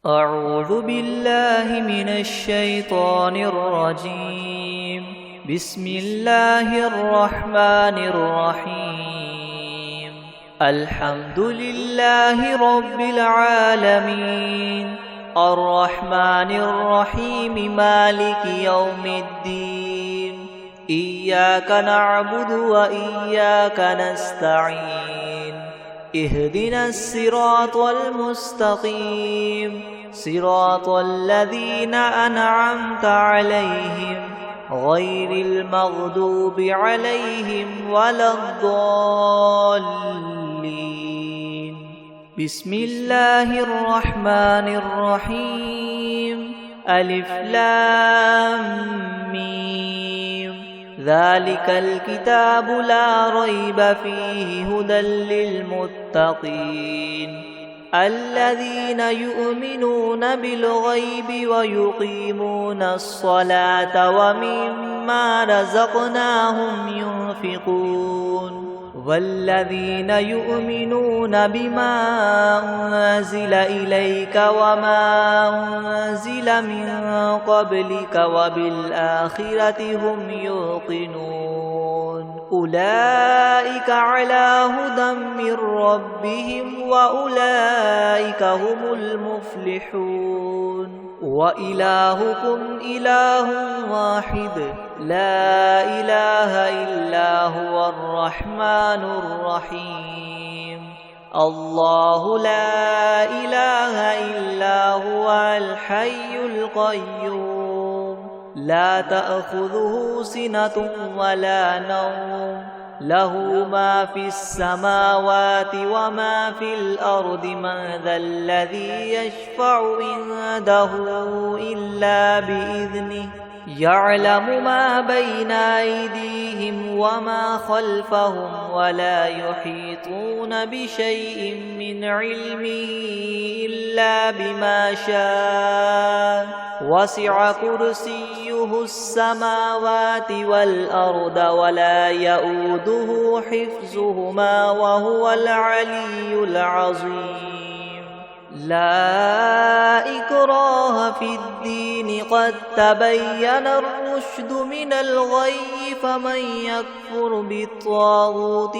أعوذ بالله من الشيطان الرجيم. بسم الله الرحمن الرحيم. الحمد لله رب العالمين، الرحمن الرحيم، مالك يوم الدين. إياك نعبد وإياك نستعين. اهدنا الصراط المستقيم، صراط الذين أنعمت عليهم غير المغضوب عليهم ولا الضالين. بسم الله الرحمن الرحيم. ألف لام ميم. ذلك الكتاب لا ريب فيه هدى للمتقين الذين يؤمنون بالغيب ويقيمون الصلاة ومما رزقناهم ينفقون والذين يؤمنون بما أنزل إليك وما أنزل من قبلك وبالآخرة هم يوقنون أولئك على هدى من ربهم وأولئك هم المفلحون. وإلهكم إله واحد لا إله إلا هو الرحمن الرحيم. الله لا إله إلا هو الحي القيوم لا تأخذه سنة ولا نوم له ما في السماوات وما في الأرض. من ذا الذي يشفع عنده إلا بإذنه يعلم ما بين أيديهم وما خلفهم ولا يحيطون بشيء من علمه إلا بما شاء. وسع كرسيه السماوات والأرض ولا يؤوده حفظهما وهو العلي العظيم. لا إكراه في الدين قد تبين الرشد من الغي. فمن يكفر بالطاغوت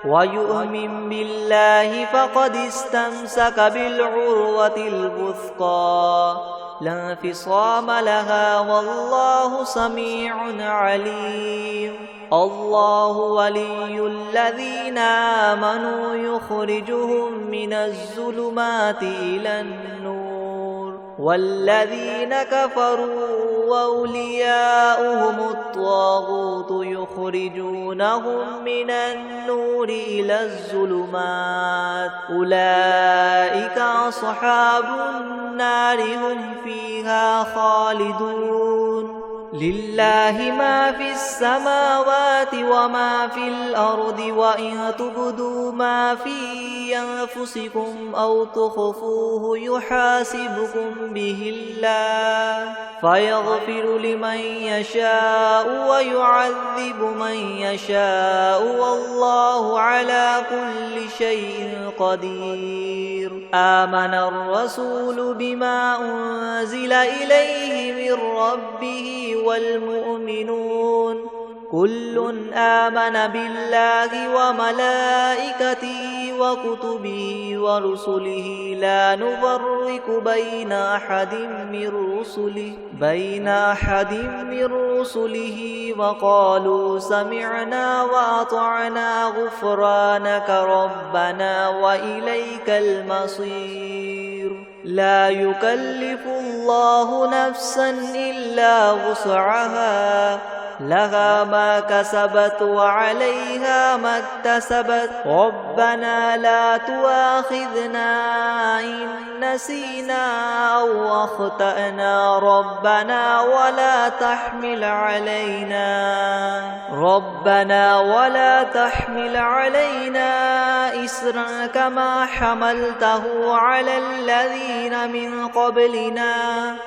ويؤمن بالله فقد استمسك بالعروة الوثقى لا انفصام لها والله سميع عليم. الله ولي الذين آمنوا يخرجهم من الظلمات إلى النور والذين كفروا وأولياؤهم الطاغوت يخرجونهم من النور إلى الظلمات. أولئك أصحاب النار هم فيها خالدون. لله ما في السماوات وما في الأرض وإن تبدوا ما في أنفسكم أو تخفوه يحاسبكم به الله فيغفر لمن يشاء ويعذب من يشاء والله على كل شيء قدير. آمن الرسول بما أنزل إليه من ربه والمؤمنون كل آمن بالله وملائكته وكتبه ورسله لا نفرق بين أحد من رسله وقالوا سمعنا وأطعنا غفرانك ربنا وإليك المصير. لا يكلف الله نفسا إلا وسعها لها ما كسبت وعليها ما اكتسبت. ربنا لا تؤاخذنا إن نسينا أو أخطأنا ربنا ولا تحمل علينا إسرا كما حملته على الذين من قبلنا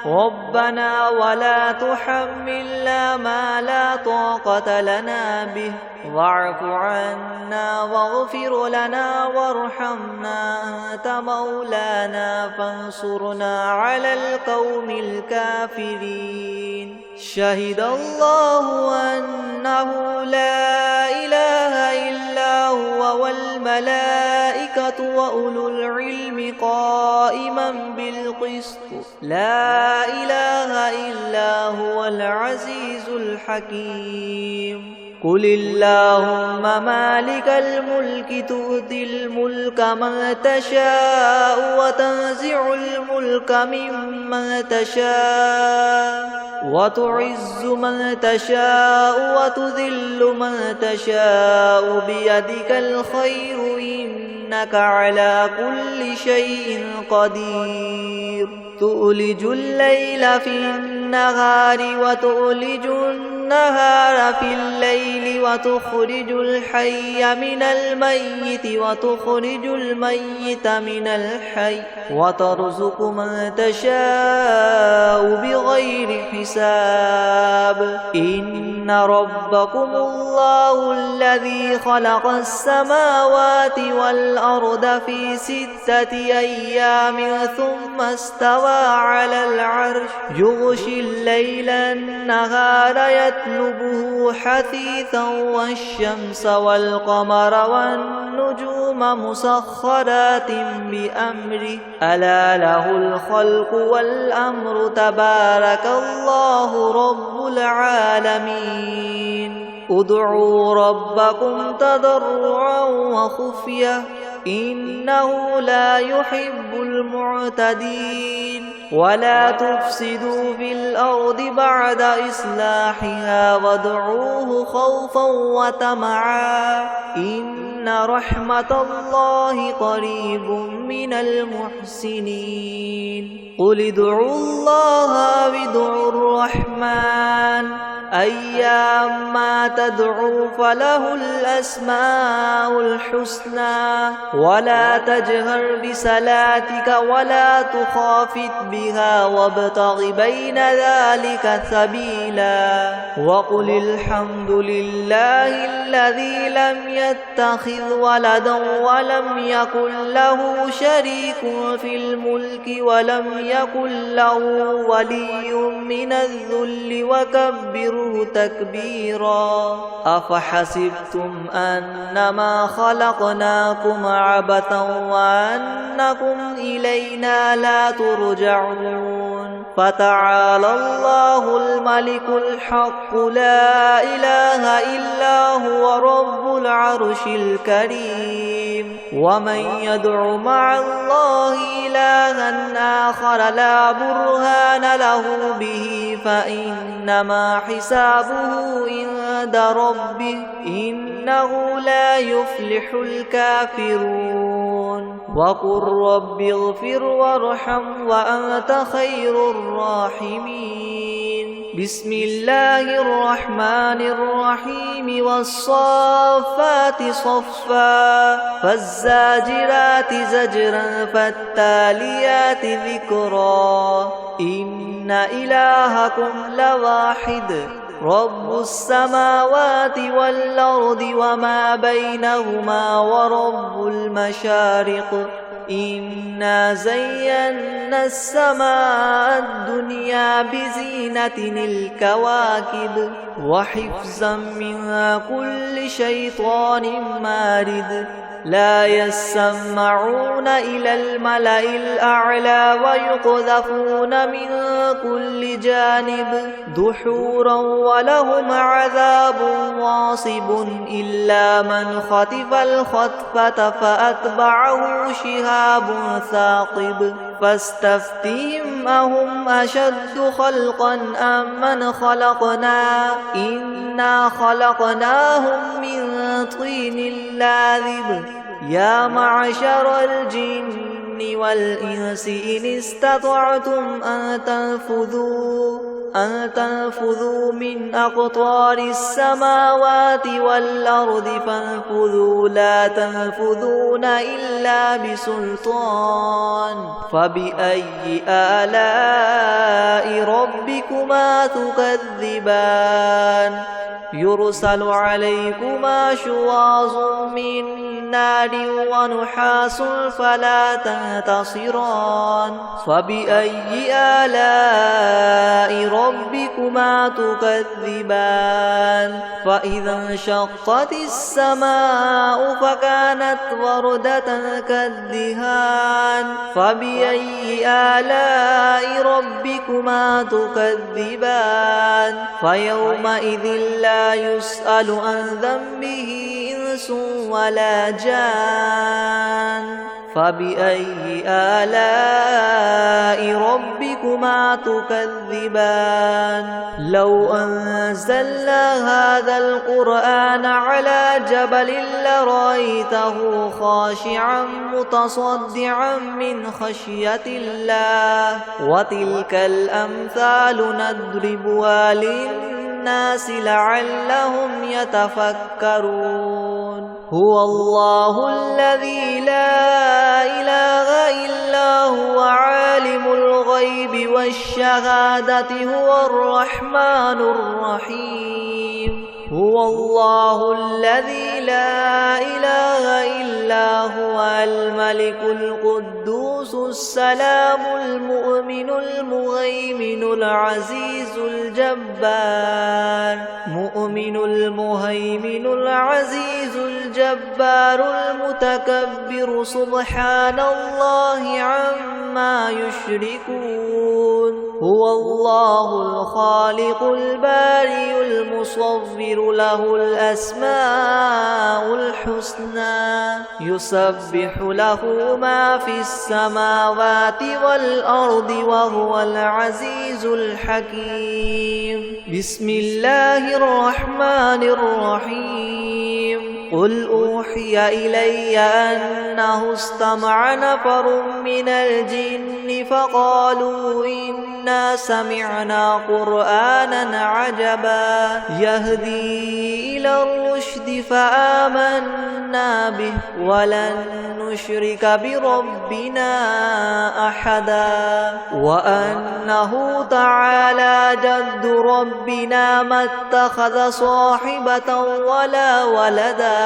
ربنا ولا تحملنا ما لا طاقة لنا به واعف عنا واغفر لنا وارحمنا أنت مولانا فانصرنا على القوم الكافرين. شهد الله أنه لا إله إلا هو والملائكة وأولو العلم قائما بالقسط لا إله إلا هو العزيز الحكيم. قل اللهم مالك الملك تؤتي الملك من تشاء وتنزع الملك ممن تشاء وتعز من تشاء وتذل من تشاء بيدك الخير إنك على كل شيء قدير. تؤلج الليل في النهار وتؤلج النهار في الليل وتخرج الحي من الميت وتخرج الميت من الحي وترزق من تشاء بغير حساب. إن ربكم الله الذي خلق السماوات والأرض في 6 أيام ثم استوى على العرش يغشي الليل النهار يطلبه حثيثا والشمس والقمر والنجوم مسخرات بأمره ألا له الخلق والأمر تبارك الله رب العالمين. ادعوا ربكم تضرعا وخفية إنه لا يحب المعتدين. ولا تفسدوا في الأرض بعد إصلاحها وادعوه خوفا وطمعا إن رحمة الله قريب من المحسنين. قل ادعوا الله وادعوا الرحمن أيما تدعوا فله الأسماء الحسنى ولا تجهر بصلاتك ولا تخافت بها وابتغ بين ذلك سبيلا. وقل الحمد لله الذي لم يتخذ ولدا ولم يكن له شريك في الملك ولم يكن له ولي من الذل وكبره تكبيرا. أفحسبتم أنما خلقناكم عبثا وأنكم إلينا لا ترجعون. فتعالى الله الملك الحق لا إله إلا هو رب العرش الكريم. ومن يدع مع الله إلها آخر لا برهان له به فإنما حسابه عند ربه إنه لا يفلح الكافرون. وقل رب اغفر وارحم وأنت خير الراحمين. بسم الله الرحمن الرحيم. والصافات صفا فالزاجرات زجرا فالتاليات ذكرا. إن إلهكم لواحد رب السماوات والأرض وما بينهما ورب المشارق. إنا زينا السماء الدنيا بزينة الكواكب وحفظا من كل شيطان مارد. لا يسمعون إلى الملأ الأعلى ويقذفون من كل جانب دحورا ولهم عذاب واصب إلا من خطف الخطفة فأتبعه شهاب ثاقب. فاستفتهم أهم أشد خلقا أم من خلقنا إنا خلقناهم من طين لاذب. يا معشر الجن والإنس إن استطعتم أن تنفذوا من أقطار السماوات والأرض فانفذوا لا تنفذون إلا بسلطان فبأي آلاء ربكما تكذبان يرسل عليكما شواظ من نار ونحاس فلا تنتصران فبأي آلاء ربكما تكذبان فإذا انشقت السماء فكانت وردة كالدهان فبأي آلاء ربكما تكذبان فيومئذ لا يسأل عن ذنبه إنس ولا جان فبأي آلاء ربكما تكذبان لو أنزلنا هذا القرآن على جبل لرأيته خاشعا متصدعا من خشية الله وتلك الأمثال نضربها للناس لعلهم يتفكرون هو الله الذي لا إله إلا هو عالم الغيب والشهادة هو الرحمن الرحيم هو الله الذي لا إله إلا هو الملك القدوس السلام المؤمن المهيمن العزيز الجبار مؤمن المهيمن العزيز الجبار المتكبر سبحان الله عما يشركون هو الله الخالق البارئ المصور له الأسماء الحسنى يسبح له ما في السماوات والأرض وهو العزيز الحكيم بسم الله الرحمن الرحيم قل أوحي إلي أنه استمع نفر من الجن فقالوا إنا سمعنا قرآنا عجبا يهدي إلى الرشد فآمنا به ولن نشرك بربنا أحدا وأنه تعالى جد ربنا ما اتخذ صاحبة ولا ولدا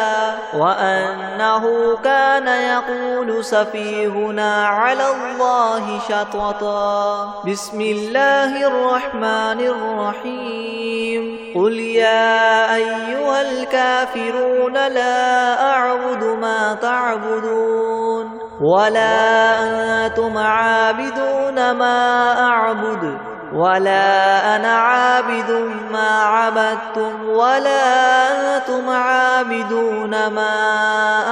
وأنه كان يقول سفيهنا على الله شططا بسم الله الرحمن الرحيم قل يا أيها الكافرون لا أعبد ما تعبدون ولا أنتم عابدون ما أعبد ولا أنا عابد ما عبدتم ولا أنتم عابدون ما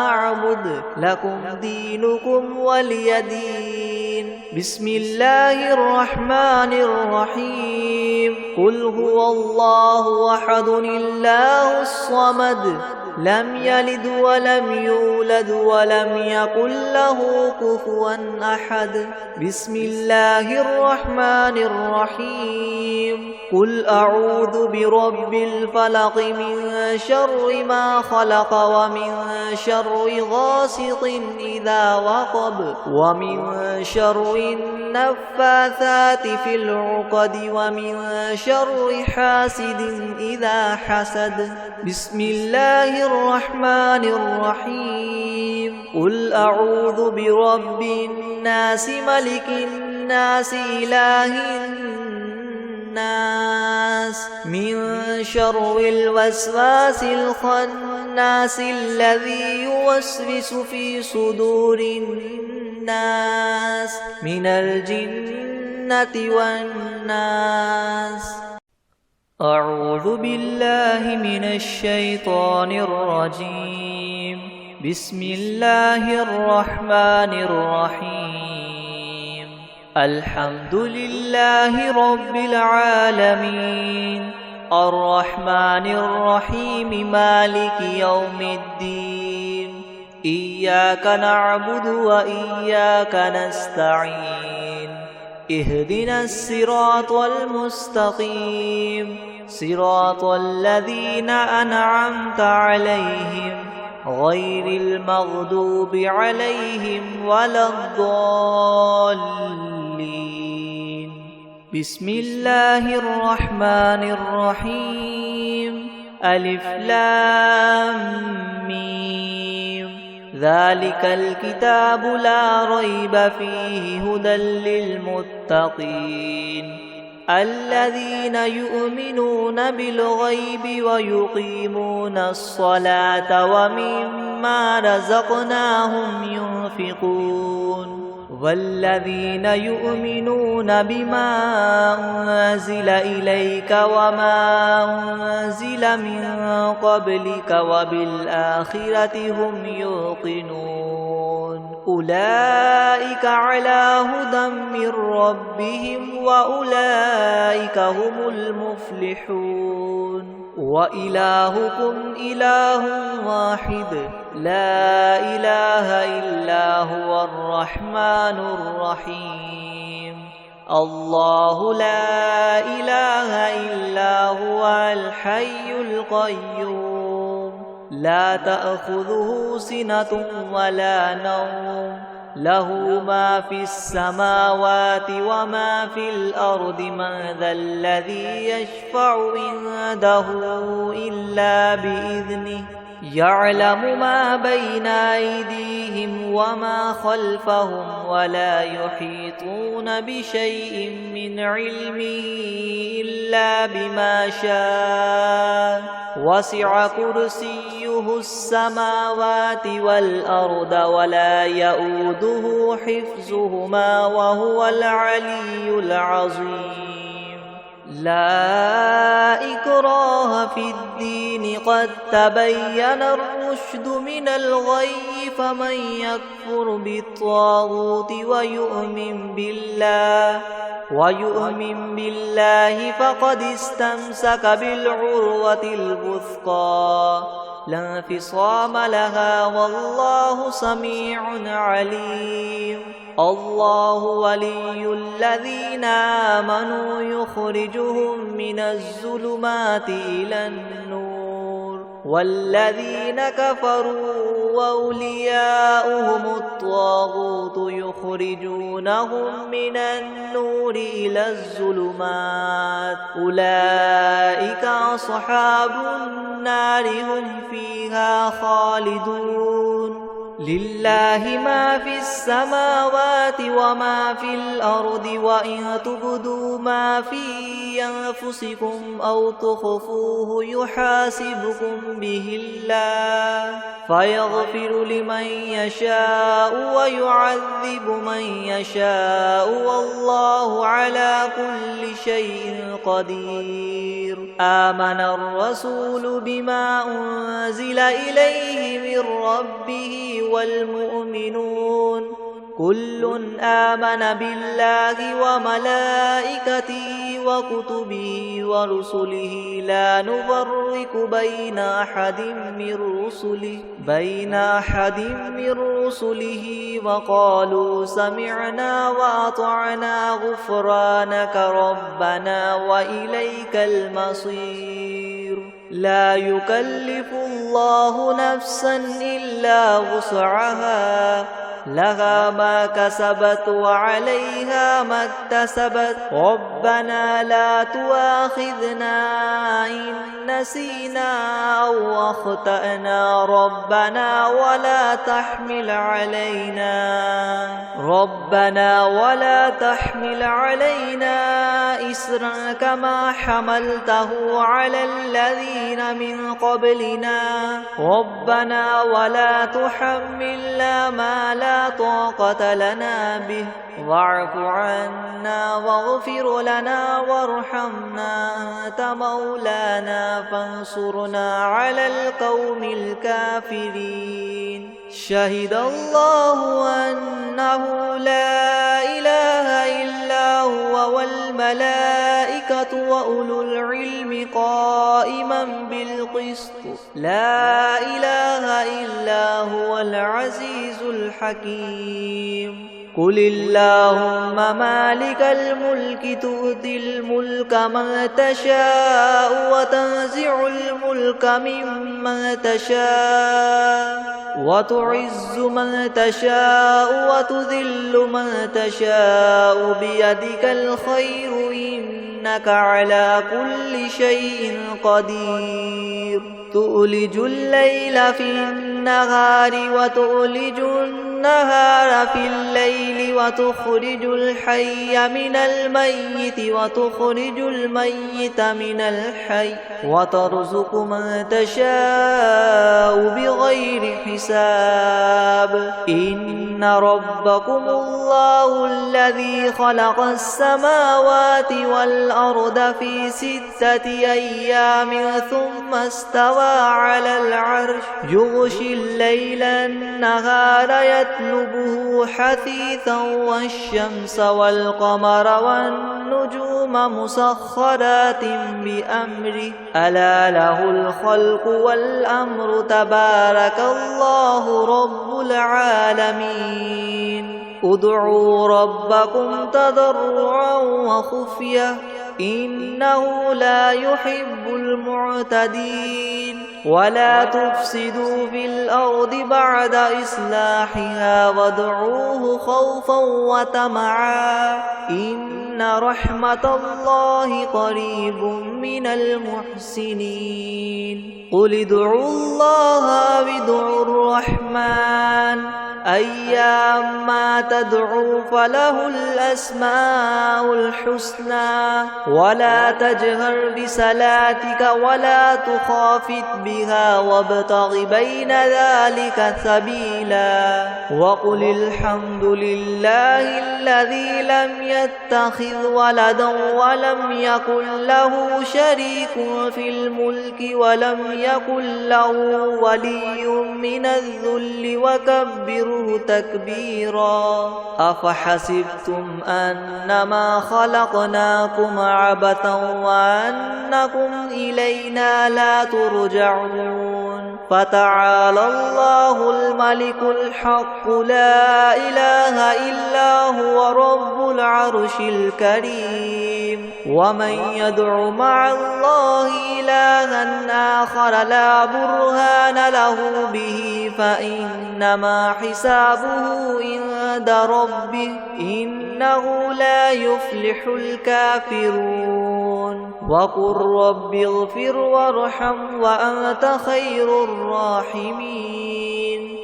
أعبد لكم دينكم ولي دين بسم الله الرحمن الرحيم قل هو الله أحد الله الصمد لم يلد ولم يولد ولم يكن له كفوا أحد بسم الله الرحمن الرحيم قل أعوذ برب الفلق من شر ما خلق ومن شر غاسق إذا وقب ومن شر النفاثات في العقد ومن شر حاسد إذا حسد بسم الله الرحمن الرحيم قل أعوذ برب الناس ملك الناس إله الناس من شر الوسواس الخناس الذي يوسوس في صدور الناس من الجنة والناس أعوذ بالله من الشيطان الرجيم بسم الله الرحمن الرحيم الحمد لله رب العالمين الرحمن الرحيم مالك يوم الدين إياك نعبد وإياك نستعين اهدنا الصراط المستقيم صراط الذين أنعمت عليهم غير المغضوب عليهم ولا الضالين. بسم الله الرحمن الرحيم. ألف لام ميم. ذلك الكتاب لا ريب فيه هدى للمتقين الذين يؤمنون بالغيب ويقيمون الصلاة ومما رزقناهم ينفقون والذين يؤمنون بما أنزل إليك وما أنزل من قبلك وبالآخرة هم يوقنون أولئك على هدى من ربهم وأولئك هم المفلحون وإلهكم إله واحد لا إله إلا هو الرحمن الرحيم. الله لا إله إلا هو الحي القيوم لا تأخذه سنة ولا نوم له ما في السماوات وما في الأرض من ذا الذي يشفع عنده إلا بإذنه يعلم ما بين أيديهم وما خلفهم ولا يحيطون بشيء من علمه إلا بما شاء وسع كرسيه السماوات والأرض ولا يؤوده حفظهما وهو العلي العظيم. لا إكراه في الدين قد تبين الرشد من الغي فمن يكفر بالطاغوت ويؤمن بالله فقد استمسك بالعروة الوثقى لا انفصام لها والله سميع عليم. الله ولي الذين آمنوا يخرجهم من الظلمات إلى النور والذين كفروا وأولياؤهم الطاغوت يخرجونهم من النور إلى الظلمات أولئك أصحاب النار هم فيها خالدون. لله ما في السماوات وما في الأرض وإن تبدوا ما في أنفسكم أو تخفوه يحاسبكم به الله فيغفر لمن يشاء ويعذب من يشاء والله على كل شيء قدير. آمن الرسول بما أنزل إليه من ربه والمؤمنون كل آمن بالله وملائكته وكتبه ورسله لا نفرق بين أحد من رسله وقالوا سمعنا وأطعنا غفرانك ربنا وإليك المصير. لا يكلف الله نفسا إلا وسعها لها ما كسبت وعليها ما اكتسبت ربنا لا تؤاخذنا إن نسينا أو أخطأنا ربنا ولا تحمل علينا إسرا كما حملته على الذين من قبلنا ربنا ولا تحملنا ما لا طاقة لنا به واعف عنا واغفر لنا وارحمنا أنت مولانا فانصرنا على القوم الكافرين. شهد الله أنه لا إله إلا هو والملائكة وأولو العلم قائما بالقسط لا إله إلا هو العزيز الحكيم قل اللهم مالك الملك تؤتي الملك من تشاء وتنزع الملك ممن تشاء وتعز من تشاء وتذل من تشاء بيدك الخير إنك على كل شيء قدير تؤلج الليل في النهار وتؤلج النهار في الليل وتخرج الحي من الميت وتخرج الميت من الحي وترزق من تشاء بغير حساب إن ربكم الله الذي خلق السماوات والأرض في 6 أيام ثم استوى على العرش يغشي الليل النهار يطلبه حثيثا والشمس والقمر والنجوم مسخرات بأمره ألا له الخلق والأمر تبارك الله رب العالمين ادعوا ربكم تضرعا وخفية إنه لا يحب المعتدين ولا تفسدوا في الأرض بعد إصلاحها وادعوه خوفا وطمعا إن رحمة الله قريب من المحسنين قل ادعوا الله أو ادعوا الرحمن أيما تدعوا فله الأسماء الحسنى ولا تجهر بصلاتك ولا تخافت بها وابتغ بين ذلك سبيلا وقل الحمد لله الذي لم يتخذ ولدا ولم يكن له شريك في الملك ولم يكن له ولي من الذل وكبره تكبيرا أفحسبتم أنما خلقناكم عبثا وأنكم إلينا لا ترجعون فتعالى الله الملك الحق لا إله إلا هو رب العرش الكريم ومن يدع مع الله إلها آخر لا برهان له به فإنما حسابه عند ربه إنه لا يفلح الكافرون وقل رب اغفر وارحم وأنت خير الراحمين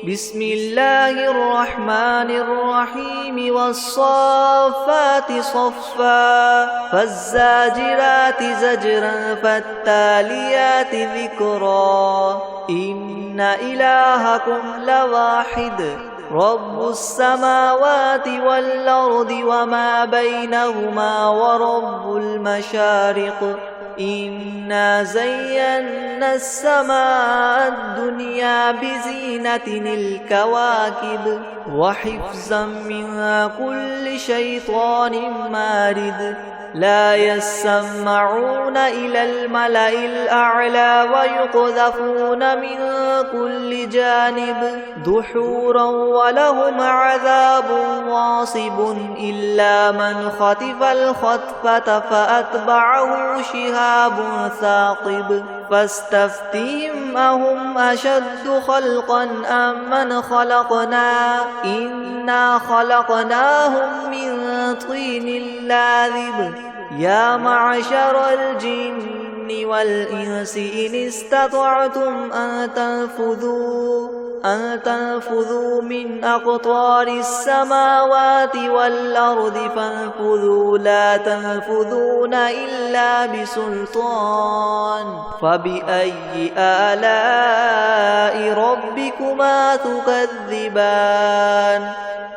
بسم الله الرحمن الرحيم والصافات صفا فالزاجرات زجرا فالتاليات ذكرا إن إلهكم لواحد رب السماوات والأرض وما بينهما ورب المشارق إنا زينا السماء الدنيا بزينة الكواكب وحفظا من كل شيطان مارد لا يسمعون إلى الملأ الأعلى ويقذفون من كل جانب دحورا ولهم عذاب واصب إلا من خطف الخطفة فأتبعه شهاب ثاقب فاستفتهم أهم أشد خلقا أم من خلقنا إنا خلقناهم من طين لازب يا معشر الجن والإنس إن استطعتم أن تنفذوا من أقطار السماوات والأرض فانفذوا لا تنفذون إلا بسلطان فبأي آلاء ربكما تكذبان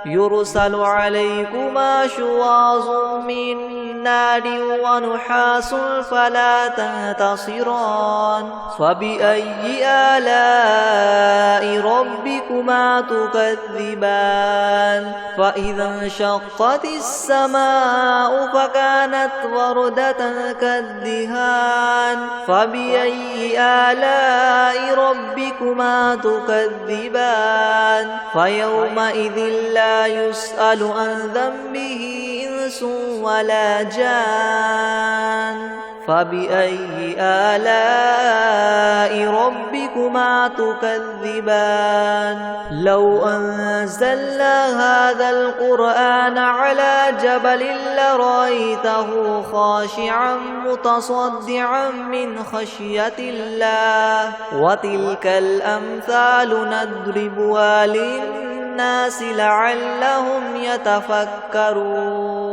يرسل عليكما شواظ من نار ونحاس فلا تنتصران فبأي آلاء ربكما تكذبان فإذا انشقت السماء فكانت وردة كالدهان فبأي آلاء ربكما تكذبان فيومئذ لا يسأل عن ذنبه إنس ولا جان فبأي آلاء ربكما تكذبان لو أنزلنا هذا القرآن على جبل لرأيته خاشعا متصدعا من خشية الله وتلك الأمثال نضربها للناس لعلهم يتفكرون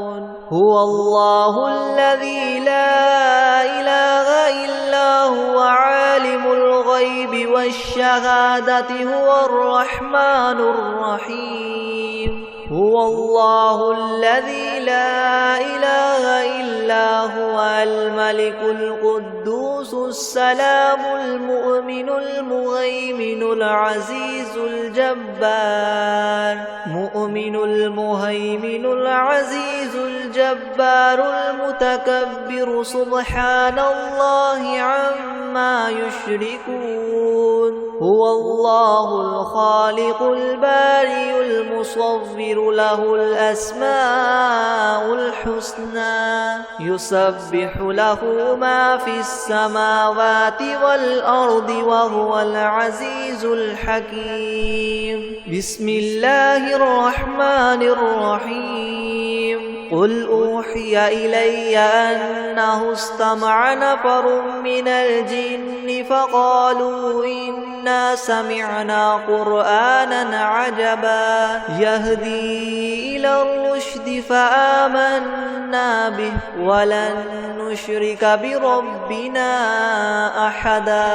هو الله الذي لا إله إلا هو عالم الغيب والشهادة هو الرحمن الرحيم هو الله الذي لا إله إلا هو الملك القدوس السلام المؤمن المهيمن العزيز الجبار مؤمن المهيمن العزيز الجبار المتكبر سبحان الله عما يشركون هو الله الخالق البارئ المصور له الأسماء الحسنى يسبح له ما في السماوات والأرض وهو العزيز الحكيم بسم الله الرحمن الرحيم قل أوحي إلي أنه استمع نفر من الجن فقالوا إنا سمعنا قرآنا عجبا يهدي إلى الرشد فآمنا به ولن نشرك بربنا أحدا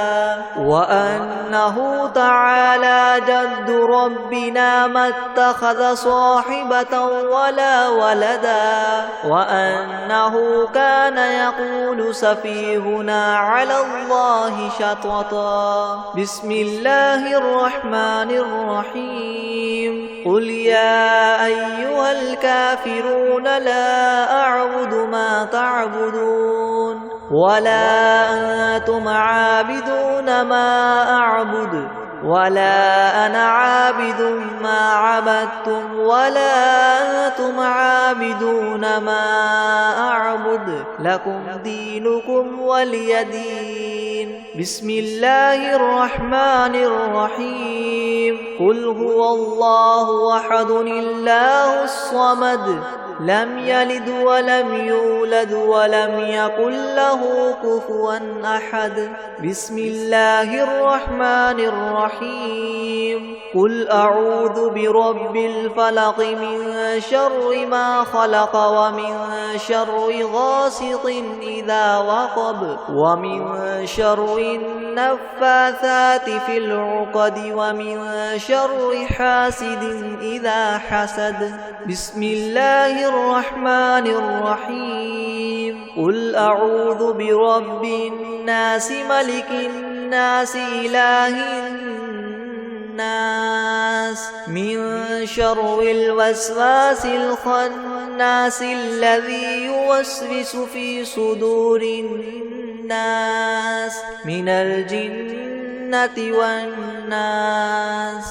وأنه تعالى جد ربنا ما اتخذ صاحبة ولا ولدا وأنه كان يقول سفيهنا على الله شططا بسم الله الرحمن الرحيم قل يا أيها الكافرون لا أعبد ما تعبدون ولا أنتم عابدون ما أعبد ولا أنا عابد ما عبدتم ولا أنتم عابدون ما أعبد لكم دينكم ولي دين بسم الله الرحمن الرحيم قل هو الله أحد الله الصمد لم يلد ولم يولد ولم يكن له كفوا أحد بسم الله الرحمن الرحيم قل أعوذ برب الفلق من شر ما خلق ومن شر غاسق إذا وقب ومن شر النفاثات في العقد ومن شر حاسد إذا حسد بسم الله الرحمن الرحيم قل أعوذ برب الناس ملك الناس إله الناس من شر الوسواس الخناس الذي يوسوس في صدور الناس من الجنة والناس